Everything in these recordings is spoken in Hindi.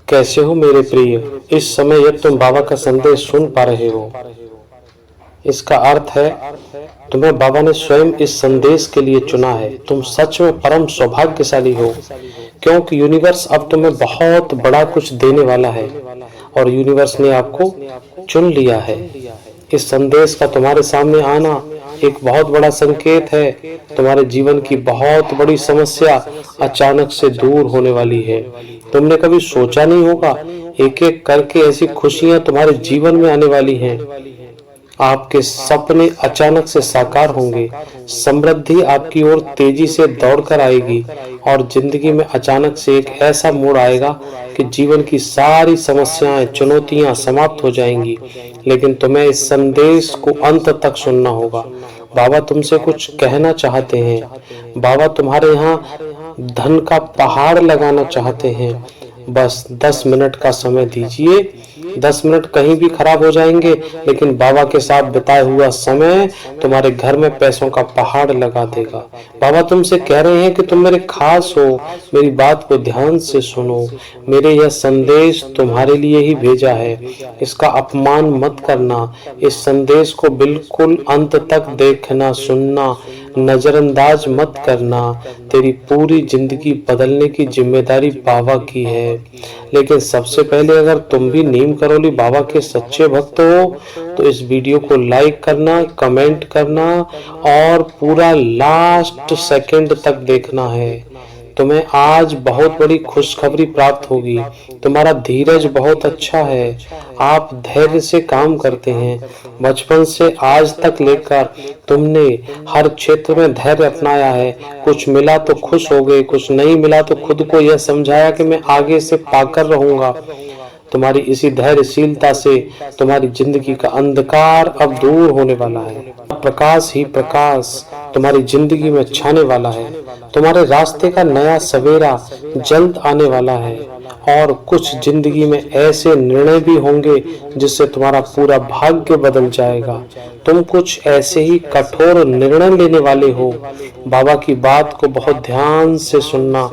कैसे हो मेरे प्रिय। इस समय यदि तुम बाबा का संदेश सुन पा रहे हो, इसका अर्थ है तुम्हें बाबा ने स्वयं इस संदेश के लिए चुना है। तुम सच में परम सौभाग्यशाली हो, क्योंकि यूनिवर्स अब तुम्हें बहुत बड़ा कुछ देने वाला है और यूनिवर्स ने आपको चुन लिया है। इस संदेश का तुम्हारे सामने आना एक बहुत बड़ा संकेत है। तुम्हारे जीवन की बहुत बड़ी समस्या अचानक से दूर होने वाली है। तुमने कभी सोचा नहीं होगा, एक एक करके ऐसी खुशियां तुम्हारे जीवन में आने वाली हैं। आपके सपने अचानक से साकार होंगे, समृद्धि आपकी ओर तेजी से दौड़कर आएगी और जिंदगी में अचानक से एक ऐसा मोड़ आएगा कि जीवन की सारी समस्याएं, चुनौतियां समाप्त हो जाएंगी। लेकिन तुम्हें इस संदेश को अंत तक सुनना होगा। बाबा तुमसे कुछ कहना चाहते हैं। बाबा तुम्हारे यहाँ धन का पहाड़ लगाना चाहते हैं। बस 10 मिनट का समय दीजिए। 10 मिनट कहीं भी खराब हो जाएंगे, लेकिन बाबा के साथ बिताया हुआ समय तुम्हारे घर में पैसों का पहाड़ लगा देगा। बाबा तुमसे कह रहे हैं कि तुम मेरे खास हो, मेरी बात को ध्यान से सुनो। मेरे यह संदेश तुम्हारे लिए ही भेजा है, इसका अपमान मत करना। इस संदेश को बिल्कुल अंत तक देखना, सुनना, नजरअंदाज मत करना। तेरी पूरी जिंदगी बदलने की जिम्मेदारी बाबा की है। लेकिन सबसे पहले अगर तुम भी नीम करोली बाबा के सच्चे भक्त हो तो इस वीडियो को लाइक करना, कमेंट करना और पूरा लास्ट सेकंड तक देखना है। तुम्हें आज बहुत बड़ी खुशखबरी प्राप्त होगी। तुम्हारा धीरज बहुत अच्छा है, आप धैर्य से काम करते हैं। बचपन से आज तक लेकर तुमने हर क्षेत्र में धैर्य अपनाया है। कुछ मिला तो खुश हो गए, कुछ नहीं मिला तो खुद को यह समझाया कि मैं आगे से पाकर रहूंगा। तुम्हारी इसी धैर्यशीलता से तुम्हारी जिंदगी का अंधकार अब दूर होने वाला है। प्रकाश ही प्रकाश तुम्हारी जिंदगी में छाने वाला है। तुम्हारे रास्ते का नया सवेरा जल्द आने वाला है और कुछ जिंदगी में ऐसे निर्णय भी होंगे जिससे तुम्हारा पूरा भाग्य बदल जाएगा। तुम कुछ ऐसे ही कठोर निर्णय लेने वाले हो। बाबा की बात को बहुत ध्यान से सुनना।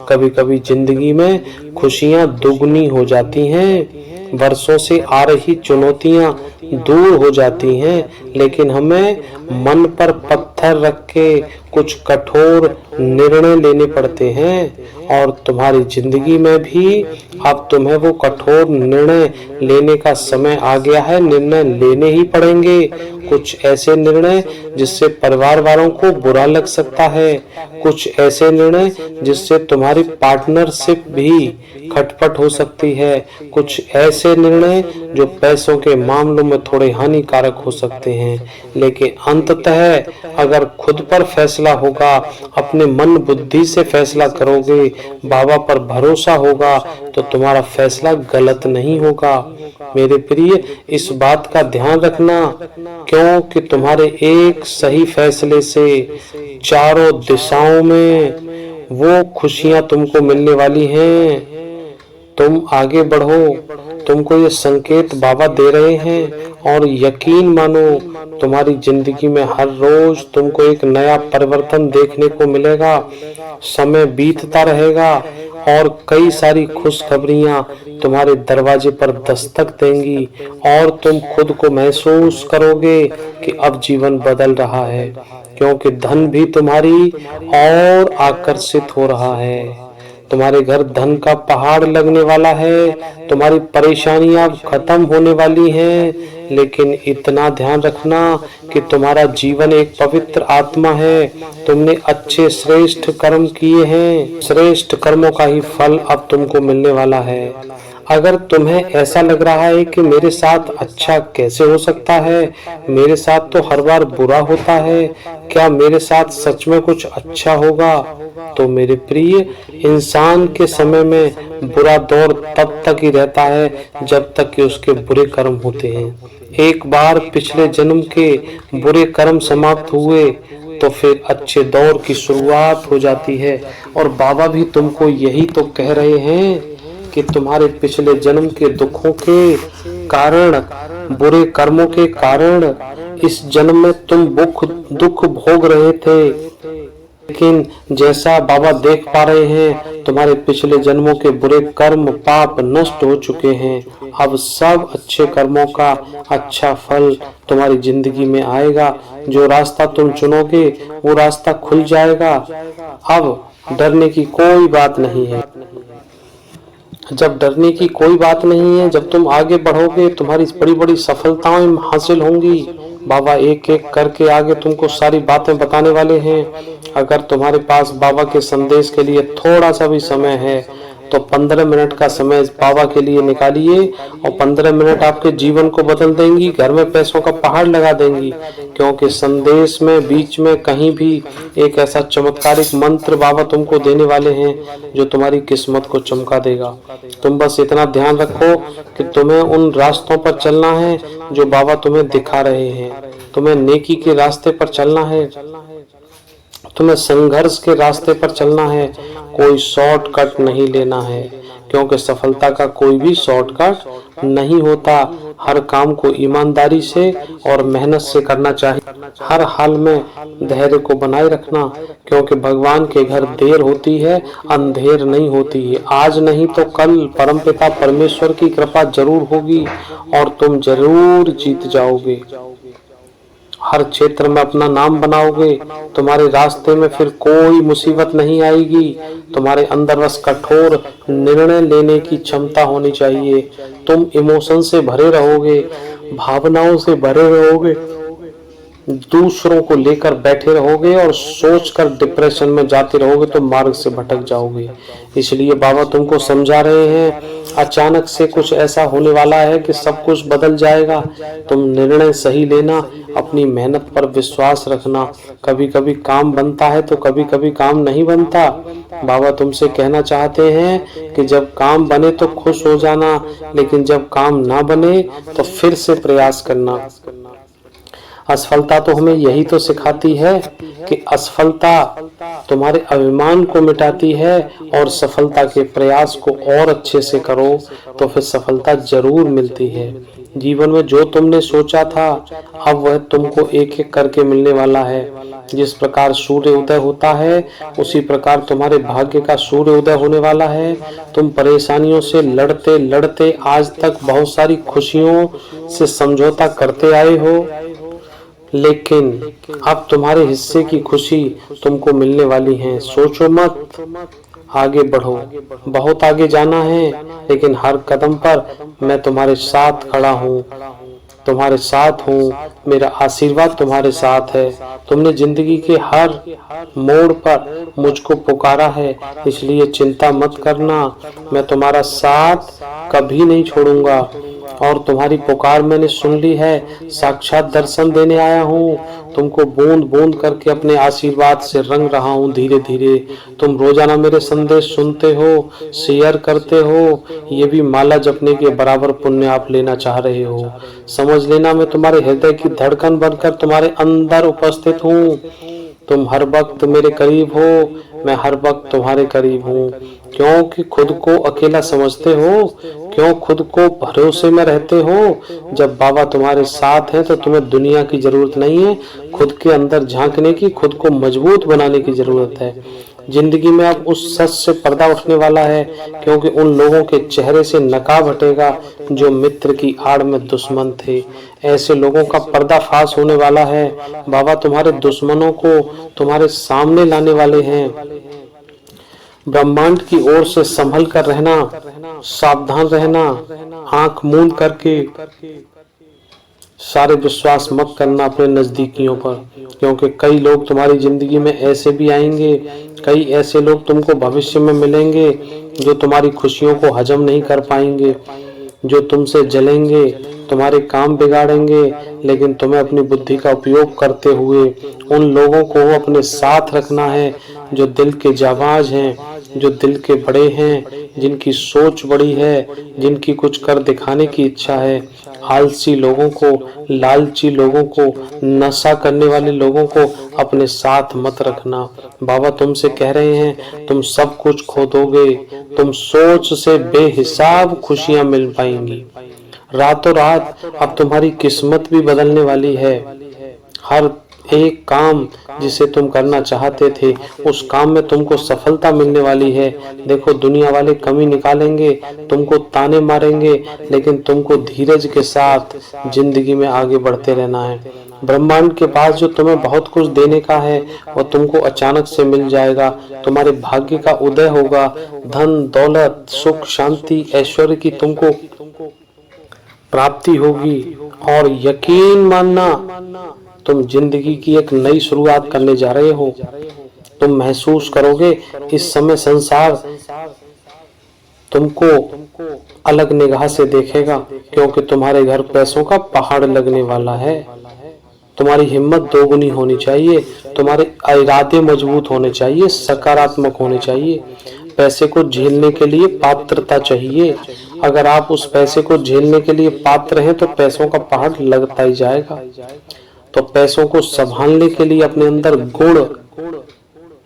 कभी कभी जिंदगी में खुशियां दुगनी हो जाती हैं, वर्षों से आ रही चुनौतियां दूर हो जाती हैं, लेकिन हमें मन पर पत्थर रख के कुछ कठोर निर्णय लेने पड़ते हैं। और तुम्हारी जिंदगी में भी अब तुम्हें वो कठोर निर्णय लेने का समय आ गया है। निर्णय लेने ही पड़ेंगे, कुछ ऐसे निर्णय जिससे परिवार वालों को बुरा लग सकता है, कुछ ऐसे निर्णय जिससे तुम्हारी पार्टनरशिप भी खटपट हो सकती है, कुछ ऐसे निर्णय जो पैसों के मामलों में थोड़े हानिकारक हो सकते हैं। लेकिन अंततः अगर खुद पर फैसला होगा, अपने मन बुद्धि से फैसला करोगे, बाबा पर भरोसा होगा, तो तुम्हारा फैसला गलत नहीं होगा। मेरे प्रिय, इस बात का ध्यान रखना, क्योंकि तुम्हारे एक सही फैसले से चारों दिशाओं में वो खुशियां तुमको मिलने वाली हैं। तुम आगे बढ़ो, तुमको ये संकेत बाबा दे रहे हैं और यकीन मानो तुम्हारी जिंदगी में हर रोज तुमको एक नया परिवर्तन देखने को मिलेगा। समय बीतता रहेगा और कई सारी खुशखबरियां तुम्हारे दरवाजे पर दस्तक देंगी और तुम खुद को महसूस करोगे कि अब जीवन बदल रहा है, क्योंकि धन भी तुम्हारी और आकर्षित हो रहा है। तुम्हारे घर धन का पहाड़ लगने वाला है। तुम्हारी परेशानियां खत्म होने वाली हैं। लेकिन इतना ध्यान रखना कि तुम्हारा जीवन एक पवित्र आत्मा है। तुमने अच्छे श्रेष्ठ कर्म किए हैं, श्रेष्ठ कर्मों का ही फल अब तुमको मिलने वाला है। अगर तुम्हें ऐसा लग रहा है कि मेरे साथ अच्छा कैसे हो सकता है, मेरे साथ तो हर बार बुरा होता है, क्या मेरे साथ सच में कुछ अच्छा होगा, तो मेरे प्रिय, इंसान के समय में बुरा दौर तब तक ही रहता है जब तक कि उसके बुरे कर्म होते हैं। एक बार पिछले जन्म के बुरे कर्म समाप्त हुए तो फिर अच्छे दौर की शुरुआत हो जाती है। और बाबा भी तुमको यही तो कह रहे हैं कि तुम्हारे पिछले जन्म के दुखों के कारण, बुरे कर्मों के कारण इस जन्म में तुम दुख भोग रहे थे। लेकिन जैसा बाबा देख पा रहे हैं, तुम्हारे पिछले जन्मों के बुरे कर्म पाप नष्ट हो चुके हैं। अब सब अच्छे कर्मों का अच्छा फल तुम्हारी जिंदगी में आएगा। जो रास्ता तुम चुनोगे वो रास्ता खुल जाएगा। अब डरने की कोई बात नहीं है। जब डरने की कोई बात नहीं है, जब तुम आगे बढ़ोगे, तुम्हारी बड़ी बड़ी सफलताएं हासिल होंगी। बाबा एक एक करके आगे तुमको सारी बातें बताने वाले हैं। अगर तुम्हारे पास बाबा के संदेश के लिए थोड़ा सा भी समय है तो 15 मिनट का समय बाबा के लिए निकालिए और 15 मिनट आपके जीवन को बदल देंगी, घर में पैसों का पहाड़ लगा देंगी। क्योंकि संदेश में बीच में कहीं भी एक ऐसा चमत्कारिक मंत्र बाबा तुमको देने वाले हैं जो तुम्हारी किस्मत को चमका देगा। तुम बस इतना ध्यान रखो कि तुम्हें उन रास्तों पर चलना है जो बाबा तुम्हें दिखा रहे हैं। तुम्हें नेकी के रास्ते पर चलना है, तुम्हें संघर्ष के रास्ते पर चलना है, कोई शॉर्टकट नहीं लेना है। क्योंकि सफलता का कोई भी शॉर्टकट नहीं होता। हर काम को ईमानदारी से और मेहनत से करना चाहिए। हर हाल में धैर्य को बनाए रखना, क्योंकि भगवान के घर देर होती है, अंधेर नहीं होती है। आज नहीं तो कल परमपिता परमेश्वर की कृपा जरूर होगी और तुम जरूर जीत जाओगे। हर क्षेत्र में अपना नाम बनाओगे। तुम्हारे रास्ते में फिर कोई मुसीबत नहीं आएगी। तुम्हारे अंदर बस कठोर निर्णय लेने की क्षमता होनी चाहिए। तुम इमोशन से भरे रहोगे, भावनाओं से भरे रहोगे, दूसरों को लेकर बैठे रहोगे और सोचकर डिप्रेशन में जाते रहोगे तो मार्ग से भटक जाओगे। इसलिए बाबा तुमको समझा रहे हैं, अचानक से कुछ ऐसा होने वाला है कि सब कुछ बदल जाएगा। तुम निर्णय सही लेना, अपनी मेहनत पर विश्वास रखना। कभी कभी काम बनता है तो कभी कभी काम नहीं बनता। बाबा तुमसे कहना चाहते हैं कि जब काम बने तो खुश हो जाना, लेकिन जब काम ना बने तो फिर से प्रयास करना। असफलता तो हमें यही तो सिखाती है कि असफलता तुम्हारे अभिमान को मिटाती है और सफलता के प्रयास को और अच्छे से करो तो फिर सफलता जरूर मिलती है। जीवन में जो तुमने सोचा था अब वह तुमको एक एक करके मिलने वाला है। जिस प्रकार सूर्य उदय होता है उसी प्रकार तुम्हारे भाग्य का सूर्य उदय होने वाला है। तुम परेशानियों से लड़ते लड़ते आज तक बहुत सारी खुशियों से समझौता करते आए हो, लेकिन अब तुम्हारे हिस्से की खुशी तुमको मिलने वाली है। सोचो मत, आगे बढ़ो। बहुत आगे जाना है, लेकिन हर कदम पर मैं तुम्हारे साथ खड़ा हूँ, तुम्हारे साथ हूँ। मेरा आशीर्वाद तुम्हारे साथ है। तुमने जिंदगी के हर मोड़ पर मुझको पुकारा है, इसलिए चिंता मत करना। मैं तुम्हारा साथ कभी नहीं छोड़ूंगा और तुम्हारी पुकार मैंने सुन ली है। साक्षात दर्शन देने आया हूँ। तुमको बूंद बूंद करके अपने आशीर्वाद से रंग रहा हूँ धीरे धीरे। तुम रोजाना मेरे संदेश सुनते हो, शेयर करते हो, ये भी माला जपने के बराबर पुण्य आप लेना चाह रहे हो। समझ लेना, मैं तुम्हारे हृदय की धड़कन बनकर तुम्हारे अंदर उपस्थित हूँ। तुम हर वक्त मेरे करीब हो, मैं हर वक्त तुम्हारे करीब हूँ। क्योंकि खुद को अकेला समझते हो, क्यों खुद को भरोसे में रहते हो। जब बाबा तुम्हारे साथ हैं तो तुम्हें दुनिया की जरूरत नहीं है। खुद के अंदर झांकने की, खुद को मजबूत बनाने की जरूरत है। जिंदगी में अब उस सच से पर्दा उठने वाला है, क्योंकि उन लोगों के चेहरे से नकाब हटेगा जो मित्र की आड़ में दुश्मन थे। ऐसे लोगों का पर्दाफाश होने वाला है। बाबा तुम्हारे दुश्मनों को तुम्हारे सामने लाने वाले हैं। ब्रह्मांड की ओर से संभल कर रहना, सावधान रहना, आंख मूंद करके। सारे विश्वास मत करना अपने नजदीकियों पर, क्योंकि कई लोग तुम्हारी जिंदगी में ऐसे भी आएंगे। कई ऐसे लोग तुमको भविष्य में मिलेंगे जो तुम्हारी खुशियों को हजम नहीं कर पाएंगे, जो तुमसे जलेंगे, तुम्हारे काम बिगाड़ेंगे। लेकिन तुम्हें अपनी बुद्धि का उपयोग करते हुए उन लोगों को अपने साथ रखना है जो दिल के जाबाज हैं, जो दिल के बड़े हैं, जिनकी सोच बड़ी है, जिनकी कुछ कर दिखाने की इच्छा है। आलसी लोगों को, लालची लोगों को, नशा करने वाले लोगों को अपने साथ मत रखना। बाबा तुमसे कह रहे हैं तुम सब कुछ खो दोगे। तुम सोच से बेहिसाब खुशियां मिल पाएंगी। रातों रात अब तुम्हारी किस्मत भी बदलने वाली है। हर एक काम जिसे तुम करना चाहते थे उस काम में तुमको सफलता मिलने वाली है। देखो दुनिया वाले कमी निकालेंगे, तुमको ताने मारेंगे, लेकिन तुमको धीरज के साथ जिंदगी में आगे बढ़ते रहना है। ब्रह्मांड के पास जो तुम्हें बहुत कुछ देने का है वो तुमको अचानक से मिल जाएगा। तुम्हारे भाग्य का उदय होगा। धन दौलत सुख शांति ऐश्वर्य की तुमको प्राप्ति होगी। और यकीन मानना, तुम जिंदगी की एक नई शुरुआत करने जा रहे हो। तुम महसूस करोगे इस समय संसार तुमको अलग निगाह से देखेगा, क्योंकि तुम्हारे घर पैसों का पहाड़ लगने वाला है। तुम्हारी हिम्मत दोगुनी होनी चाहिए, तुम्हारे इरादे मजबूत होने चाहिए, सकारात्मक होने चाहिए। पैसे को झेलने के लिए पात्रता चाहिए। अगर आप उस पैसे को झेलने के लिए पात्र हैं तो पैसों का पहाड़ लगता ही जाएगा। तो पैसों को संभालने के लिए अपने अंदर गुण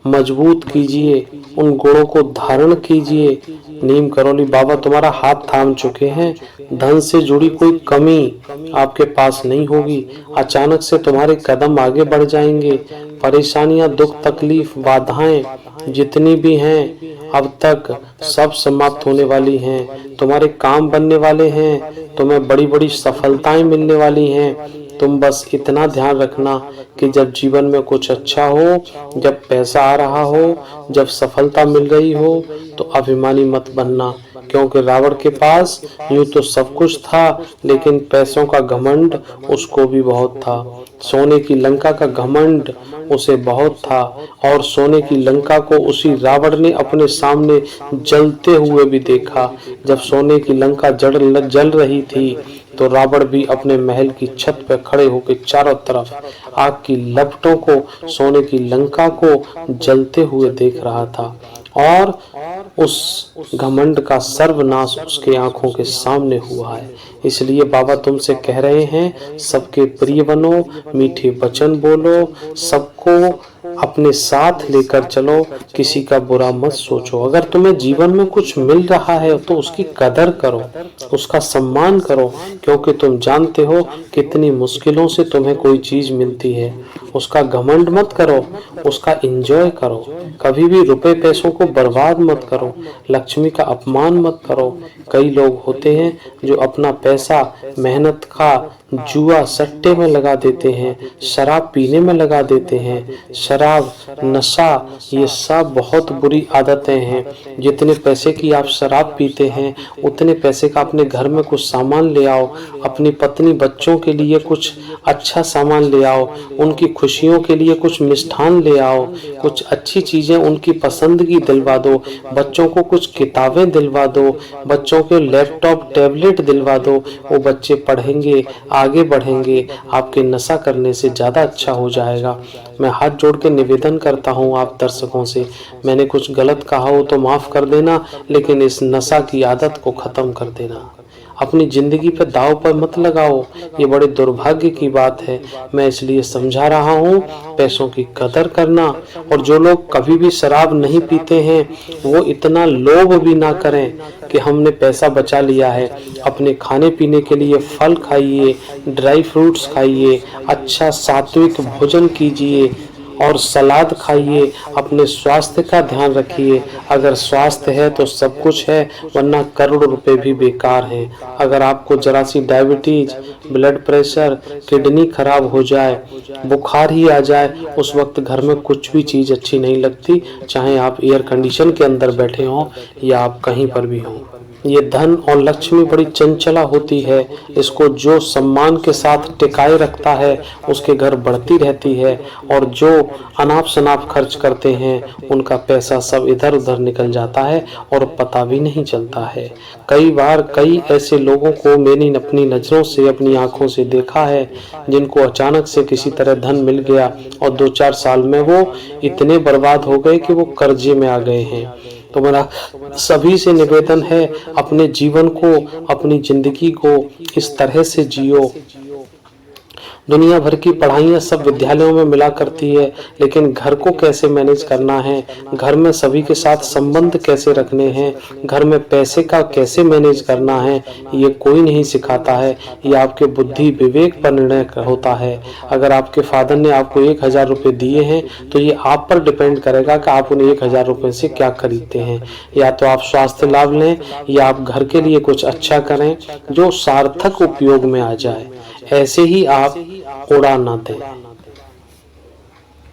मजबूत कीजिए, उन गुणों को धारण कीजिए। नीम करोली बाबा तुम्हारा हाथ थाम चुके हैं। धन से जुड़ी कोई कमी आपके पास नहीं होगी। अचानक से तुम्हारे कदम आगे बढ़ जाएंगे। परेशानियां, दुख, तकलीफ, बाधाएं जितनी भी हैं अब तक सब समाप्त होने वाली हैं। तुम्हारे काम बनने वाले हैं, तुम्हें बड़ी बड़ी सफलताएं मिलने वाली हैं। तुम बस इतना ध्यान रखना कि जब जीवन में कुछ अच्छा हो, जब पैसा आ रहा हो, जब सफलता मिल रही हो, तो अभिमानी मत बनना। क्योंकि रावण के पास यूं तो सब कुछ था, लेकिन पैसों का घमंड उसको भी बहुत था। सोने की लंका का घमंड उसे बहुत था, और सोने की लंका को उसी रावण ने अपने सामने जलते हुए भी देखा। जब सोने की लंका जल रही थी तो रावण भी अपने महल की छत पर खड़े होकर चारों तरफ आग की लपटों को, सोने की लंका को जलते हुए देख रहा था, और उस घमंड का सर्वनाश उसके आंखों के सामने हुआ है। इसलिए बाबा तुमसे कह रहे हैं, सबके प्रिय बनो, मीठे वचन बोलो, सबको अपने साथ लेकर चलो, किसी का बुरा मत सोचो। अगर तुम्हें जीवन में कुछ मिल रहा है तो उसकी कदर करो, उसका सम्मान करो, क्योंकि तुम जानते हो कितनी मुश्किलों से तुम्हें कोई चीज मिलती है। उसका घमंड मत करो, उसका एंजॉय करो। कभी भी रुपए पैसों को बर्बाद मत करो, लक्ष्मी का अपमान मत करो। कई लोग होते हैं जो अपना पैसा मेहनत का जुआ सट्टे में लगा देते हैं, शराब पीने में लगा देते हैं। शराब, नशा, ये सब बहुत बुरी आदतें हैं। जितने पैसे की आप शराब पीते हैं उतने पैसे का अपने घर में कुछ सामान ले आओ। अपनी पत्नी बच्चों के लिए कुछ अच्छा सामान ले आओ, उनकी खुशियों के लिए कुछ मिष्ठान ले आओ, कुछ अच्छी चीजें उनकी पसंद की दिलवा दो। बच्चों को कुछ किताबें दिलवा दो, बच्चों के लैपटॉप टैबलेट दिलवा दो। वो बच्चे पढ़ेंगे, आगे बढ़ेंगे, आपके नशा करने से ज्यादा अच्छा हो जाएगा। मैं हाथ जोड़ के निवेदन करता हूँ आप दर्शकों से, मैंने कुछ गलत कहा हो तो माफ कर देना, लेकिन इस नशा की आदत को खत्म कर देना। अपनी जिंदगी पे दाव पर मत लगाओ, ये बड़े दुर्भाग्य की बात है। मैं इसलिए समझा रहा हूँ, पैसों की कदर करना। और जो लोग कभी भी शराब नहीं पीते हैं वो इतना लोभ भी ना करें कि हमने पैसा बचा लिया है। अपने खाने पीने के लिए फल खाइए, ड्राई फ्रूट्स खाइए, अच्छा सात्विक भोजन कीजिए और सलाद खाइए। अपने स्वास्थ्य का ध्यान रखिए। अगर स्वास्थ्य है तो सब कुछ है, वरना करोड़ रुपए भी बेकार हैं। अगर आपको जरा सी डायबिटीज, ब्लड प्रेशर, किडनी खराब हो जाए, बुखार ही आ जाए, उस वक्त घर में कुछ भी चीज अच्छी नहीं लगती, चाहे आप एयर कंडीशन के अंदर बैठे हों या आप कहीं पर भी हों। ये धन और लक्ष्मी बड़ी चंचला होती है, इसको जो सम्मान के साथ टिकाए रखता है उसके घर बढ़ती रहती है, और जो अनाप शनाप खर्च करते हैं उनका पैसा सब इधर उधर निकल जाता है और पता भी नहीं चलता है। कई बार कई ऐसे लोगों को मैंने अपनी नजरों से, अपनी आंखों से देखा है, जिनको अचानक से किसी तरह धन मिल गया और 2-4 साल में वो इतने बर्बाद हो गए कि वो कर्जे में आ गए हैं। तो मेरा सभी से निवेदन है, अपने जीवन को, अपनी जिंदगी को इस तरह से जियो दुनिया भर की पढ़ाइयाँ सब विद्यालयों में मिला करती है, लेकिन घर को कैसे मैनेज करना है, घर में सभी के साथ संबंध कैसे रखने हैं, घर में पैसे का कैसे मैनेज करना है, ये कोई नहीं सिखाता है। ये आपके बुद्धि विवेक पर निर्णय होता है। अगर आपके फादर ने आपको 1000 रुपये दिए हैं तो ये आप पर डिपेंड करेगा कि आप उन्हें 1000 रुपये से क्या खरीदते हैं। या तो आप स्वास्थ्य लाभ लें या आप घर के लिए कुछ अच्छा करें जो सार्थक उपयोग में आ जाए। ऐसे ही आप उड़ा ना दें।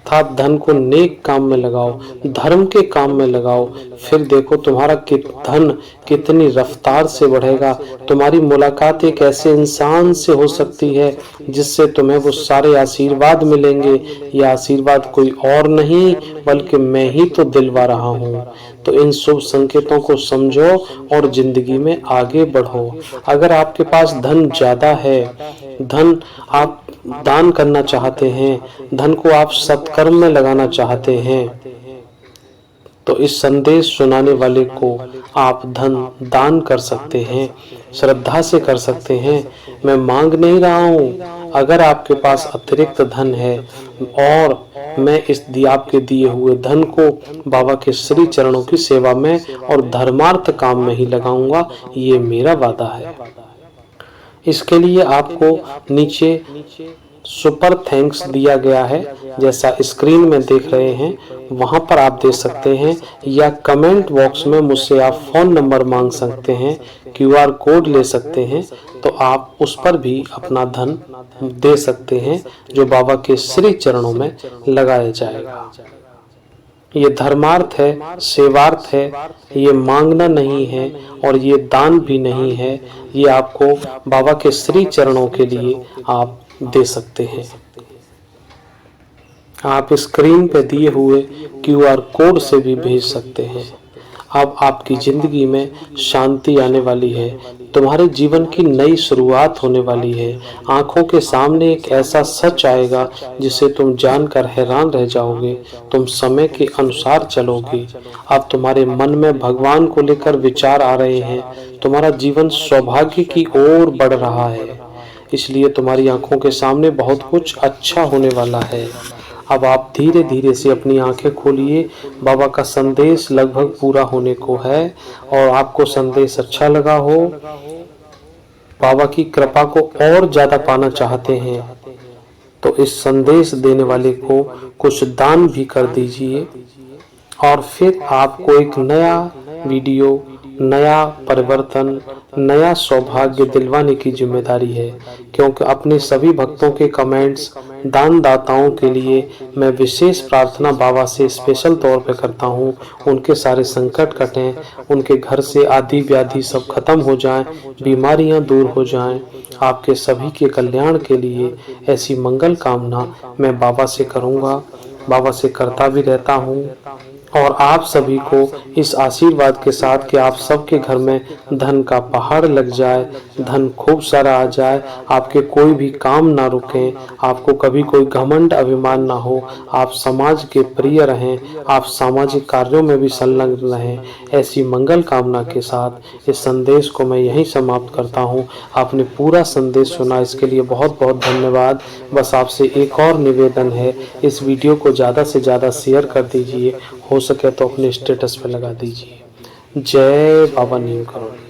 अर्थात धन को नेक काम में लगाओ, धर्म के काम में लगाओ, फिर देखो तुम्हारा धन कितनी रफ्तार से बढ़ेगा। तुम्हारी मुलाकात एक ऐसे इंसान से हो सकती है जिससे तुम्हें वो सारे आशीर्वाद मिलेंगे। ये आशीर्वाद कोई और नहीं बल्कि मैं ही तो दिलवा रहा हूँ। तो इन शुभ संकेतों को समझो और जिंदगी में आगे बढ़ो। अगर आपके पास धन ज्यादा है, धन आप दान करना चाहते हैं, धन को आप सत्कर्म में लगाना चाहते हैं, तो इस संदेश सुनाने वाले को आप धन दान कर सकते हैं, श्रद्धा से कर सकते हैं। मैं मांग नहीं रहा हूँ। अगर आपके पास अतिरिक्त धन है और मैं इस आपके दिए हुए धन को बाबा के श्री चरणों की सेवा में और धर्मार्थ काम में ही लगाऊंगा, ये मेरा वादा है। इसके लिए आपको नीचे सुपर थैंक्स दिया गया है, जैसा स्क्रीन में देख रहे हैं, वहां पर आप दे सकते हैं, या कमेंट बॉक्स में मुझसे आप फोन नंबर मांग सकते हैं, QR कोड ले सकते हैं, तो आप उस पर भी अपना धन दे सकते हैं जो बाबा के श्री चरणों में लगाया जाएगा। ये धर्मार्थ है, सेवार्थ है, ये मांगना नहीं है और ये दान भी नहीं है। ये आपको बाबा के श्री चरणों के लिए आप दे सकते हैं। आप स्क्रीन पे दिए हुए QR कोड से भी भेज सकते हैं। अब आपकी जिंदगी में शांति आने वाली है, तुम्हारे जीवन की नई शुरुआत होने वाली है। आंखों के सामने एक ऐसा सच आएगा जिसे तुम जानकर हैरान रह जाओगे। तुम समय के अनुसार चलोगे। अब तुम्हारे मन में भगवान को लेकर विचार आ रहे हैं। तुम्हारा जीवन सौभाग्य की ओर बढ़ रहा है, इसलिए तुम्हारी आंखों के सामने बहुत कुछ अच्छा होने वाला है। अब आप धीरे धीरे से अपनी आंखें खोलिए। बाबा का संदेश लगभग पूरा होने को है और आपको संदेश अच्छा लगा हो, बाबा की कृपा को और ज्यादा पाना चाहते हैं, तो इस संदेश देने वाले को कुछ दान भी कर दीजिए और फिर आपको एक नया वीडियो, नया परिवर्तन, नया सौभाग्य दिलवाने की जिम्मेदारी है। क्योंकि अपने सभी भक्तों के कमेंट्स, दान दाताओं के लिए मैं विशेष प्रार्थना बाबा से स्पेशल तौर पे करता हूँ। उनके सारे संकट कटें, उनके घर से आदि व्याधि सब खत्म हो जाएं, बीमारियां दूर हो जाएं। आपके सभी के कल्याण के लिए ऐसी मंगल कामना मैं बाबा से करूँगा, बाबा से करता भी रहता हूँ। और आप सभी को इस आशीर्वाद के साथ कि आप सबके घर में धन का पहाड़ लग जाए, धन खूब सारा आ जाए, आपके कोई भी काम ना रुकें, आपको कभी कोई घमंड अभिमान ना हो, आप समाज के प्रिय रहें, आप सामाजिक कार्यों में भी संलग्न रहें। ऐसी मंगल कामना के साथ इस संदेश को मैं यहीं समाप्त करता हूँ। आपने पूरा संदेश सुना, इसके लिए बहुत बहुत धन्यवाद। बस आपसे एक और निवेदन है, इस वीडियो को ज़्यादा से ज़्यादा शेयर कर दीजिए, हो सके तो अपने स्टेटस पे लगा दीजिए। जय बाबा नीम करोड़।